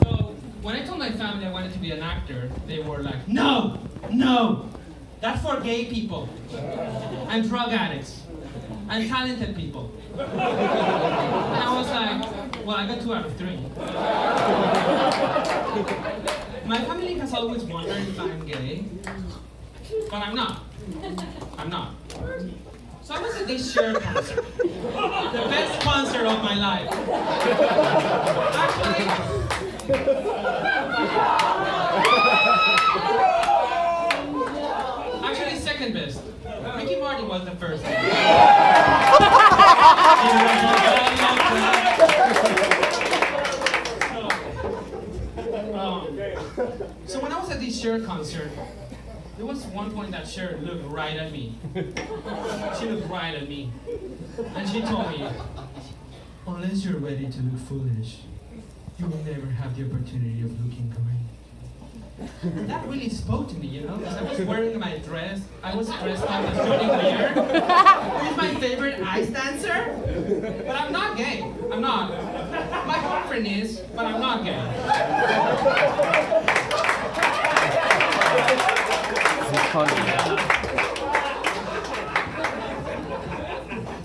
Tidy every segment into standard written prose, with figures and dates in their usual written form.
So when I told my family I wanted to be an actor, they were like, no, no, that's for gay people and drug addicts and talented people. And I was like, well, I got 2 out of 3. My family has always wondered if I'm gay, but I'm not. I'm not. So I was at this Cher concert, the best concert of my life. Actually, second best. Ricky Martin was the first. So when I was at this Cher concert, there was one point that Cher looked right at me. She looked right at me. And she told me, unless you're ready to look foolish, you will never have the opportunity of looking great. And that really spoke to me, you know, because I was wearing my dress. I was dressed up as Johnny Weir, who's my favorite ice dancer. But I'm not gay. I'm not. My girlfriend is, but I'm not gay.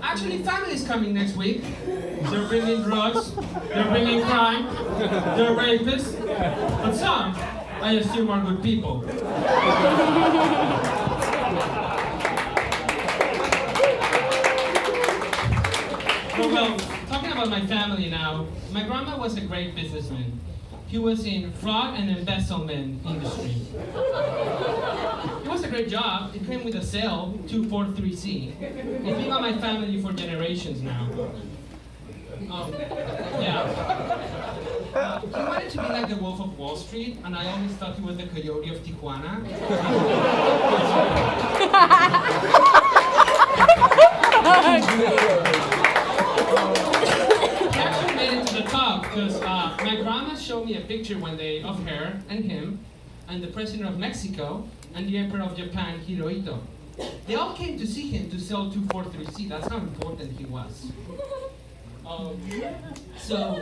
Actually, family is coming next week. They're bringing drugs, they're bringing crime, they're rapists, but some, I assume, are good people. Well, talking about my family now, my grandma was a great businessman. He was in fraud and embezzlement industry. It was a great job. It came with a sale, 243C. It's been on my family for generations now. He wanted to be like the Wolf of Wall Street, and I always thought he was the Coyote of Tijuana. He actually made it to the top because my grandma showed me a picture one day of her and him and the President of Mexico and the Emperor of Japan, Hirohito. They all came to see him to sell 243C. That's how important he was. So,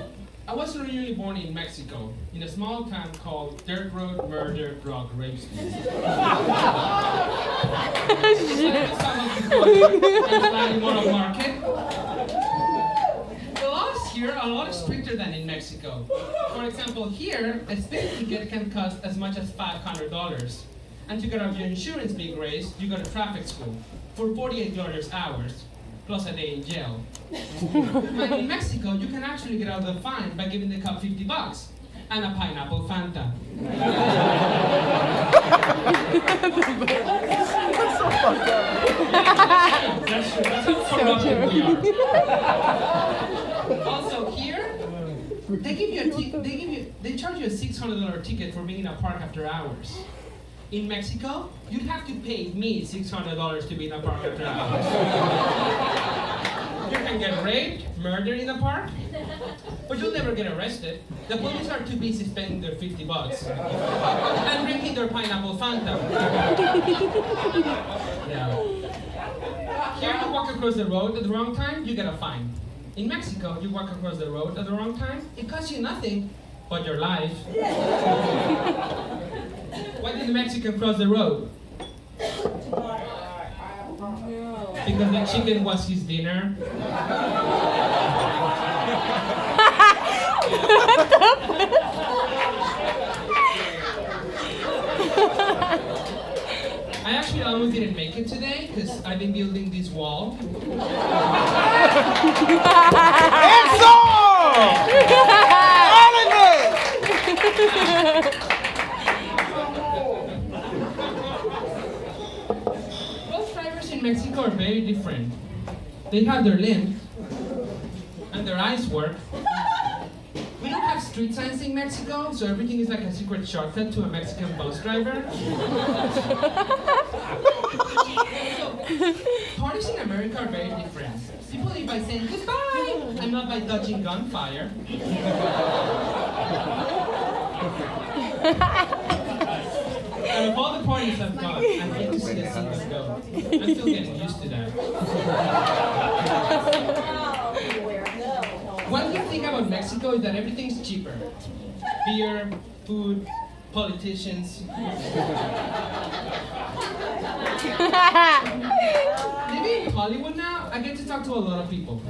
I was originally born in Mexico, in a small town called Dirt Road, Murder, Drug, Rape Street. And Moral Market. The laws here are a lot stricter than in Mexico. For example, here, a speeding ticket can cost as much as $500. And to get out your insurance being raised, you go to traffic school for $48 hours. Plus a day in jail. And in Mexico, you can actually get out of the fine by giving the cop $50 and a pineapple Fanta. That's true. That's how corrupted we are. Also here, they charge you a $600 ticket for being in a park after hours. In Mexico, you'd have to pay me $600 to be in a park after hours. You can get raped, murdered in a park, but you'll never get arrested. The police are too busy spending their $50 and drinking their pineapple Fanta. Yeah. Here, you walk across the road at the wrong time, you get a fine. In Mexico, you walk across the road at the wrong time, it costs you nothing but your life. Why did the Mexican cross the road? Because the chicken was his dinner. I actually almost didn't make it today because I've been building this wall. Mexico are very different. They have their limbs and their eyes work. We don't have street signs in Mexico, so everything is like a secret shortcut to a Mexican bus driver. So, parties in America are very different. People live by saying goodbye and not by dodging gunfire. Out of all the parties I've gone, I hate to see a single go. I'm still getting used to that. One good thing thing about Mexico is that everything's cheaper. Beer, food, politicians. Living in Hollywood now, I get to talk to a lot of people.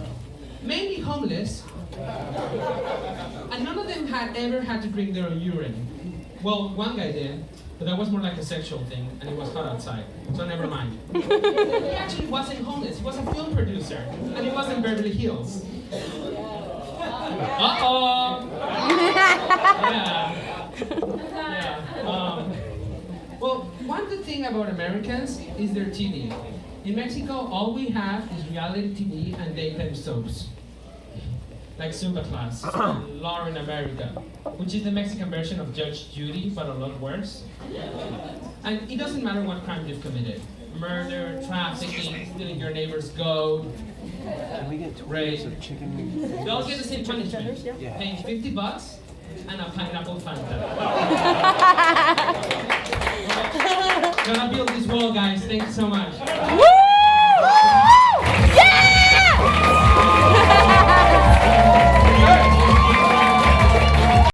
Mainly homeless. And none of them had ever had to drink their own urine. Well, one guy did, but that was more like a sexual thing, and it was hot outside, so never mind. He actually wasn't homeless, he was a film producer, and he was in Beverly Hills. Uh-oh! Well, one good thing about Americans is their TV. In Mexico, all we have is reality TV and daytime soaps. Like Zumba Class, and Law in America, which is the Mexican version of Judge Judy, but a lot worse. And it doesn't matter what crime you've committed. Murder, trafficking, stealing your neighbor's goat, rape. They all get the same punishment. Paying $50 and a pineapple Fanta. Gonna build this wall, guys. Thank you so much.